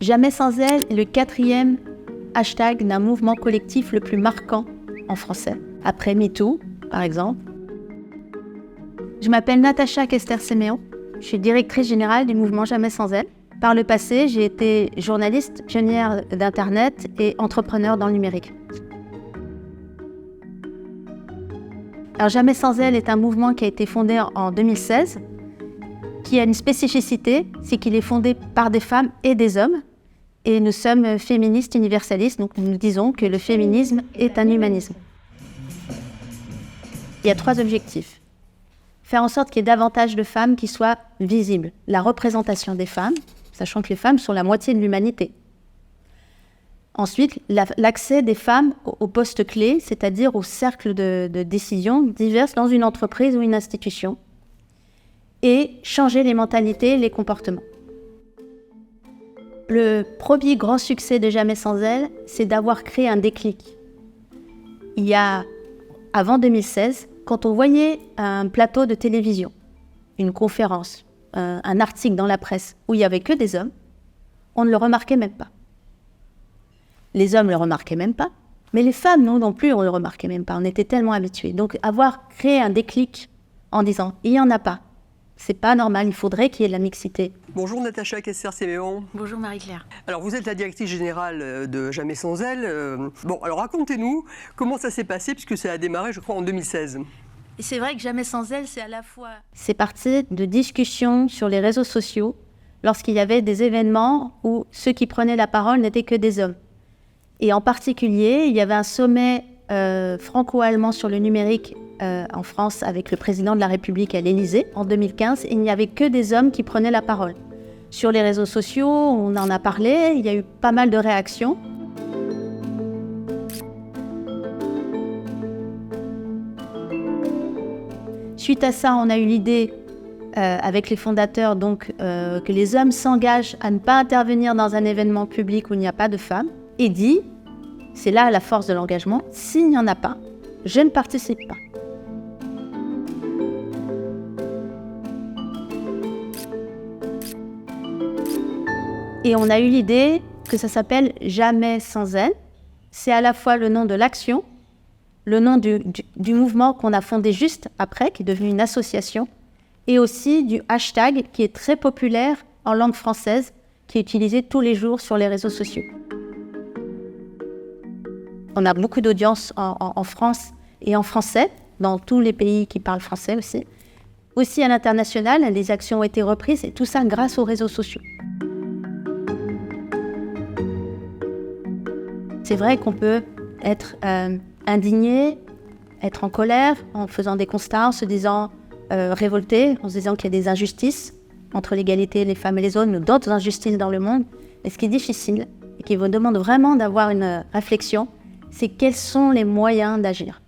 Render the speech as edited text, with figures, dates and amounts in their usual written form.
Jamais sans elle est le 4e hashtag d'un mouvement collectif le plus marquant en français, après MeToo, par exemple. Je m'appelle Natacha Kester-Séméon, je suis directrice générale du mouvement Jamais sans elle. Par le passé, j'ai été journaliste, pionnière d'Internet et entrepreneur dans le numérique. Alors, Jamais sans elle est un mouvement qui a été fondé en 2016, qui a une spécificité, c'est qu'il est fondé par des femmes et des hommes. Et nous sommes féministes universalistes, donc nous disons que le féminisme est un humanisme. Il y a 3 objectifs. Faire en sorte qu'il y ait davantage de femmes qui soient visibles. La représentation des femmes, sachant que les femmes sont la moitié de l'humanité. Ensuite, l'accès des femmes aux postes clés, c'est-à-dire aux cercles de décision diverses dans une entreprise ou une institution. Et changer les mentalités, les comportements. Le premier grand succès de Jamais sans elle, c'est d'avoir créé un déclic. Il y a, avant 2016, quand on voyait un plateau de télévision, une conférence, un article dans la presse où il n'y avait que des hommes, on ne le remarquait même pas. Les hommes ne le remarquaient même pas, mais les femmes non plus, on ne le remarquait même pas. On était tellement habitués. Donc avoir créé un déclic en disant « il n'y en a pas », c'est pas normal, il faudrait qu'il y ait de la mixité. Bonjour Natacha Kester-Séméon. Bonjour Marie-Claire. Alors vous êtes la directrice générale de Jamais sans elle. Bon, alors racontez-nous comment ça s'est passé, puisque ça a démarré, je crois, en 2016. Et c'est vrai que Jamais sans elle, c'est à la fois... C'est parti de discussions sur les réseaux sociaux, lorsqu'il y avait des événements où ceux qui prenaient la parole n'étaient que des hommes. Et en particulier, il y avait un sommet franco-allemand sur le numérique en France avec le président de la République à l'Élysée en 2015. Et il n'y avait que des hommes qui prenaient la parole. Sur les réseaux sociaux, on en a parlé, il y a eu pas mal de réactions. Suite à ça, on a eu l'idée, avec les fondateurs, que les hommes s'engagent à ne pas intervenir dans un événement public où il n'y a pas de femmes. Et dit, c'est là la force de l'engagement, s'il n'y en a pas, je ne participe pas. Et on a eu l'idée que ça s'appelle Jamais sans elle. C'est à la fois le nom de l'action, le nom du mouvement qu'on a fondé juste après, qui est devenu une association, et aussi du hashtag qui est très populaire en langue française, qui est utilisé tous les jours sur les réseaux sociaux. On a beaucoup d'audience en France et en français, dans tous les pays qui parlent français aussi. Aussi à l'international, les actions ont été reprises, et tout ça grâce aux réseaux sociaux. C'est vrai qu'on peut être indigné, être en colère, en faisant des constats, en se disant révolté, en se disant qu'il y a des injustices entre l'égalité, les femmes et les hommes, ou d'autres injustices dans le monde. Mais ce qui est difficile, et qui vous demande vraiment d'avoir une réflexion, c'est quels sont les moyens d'agir.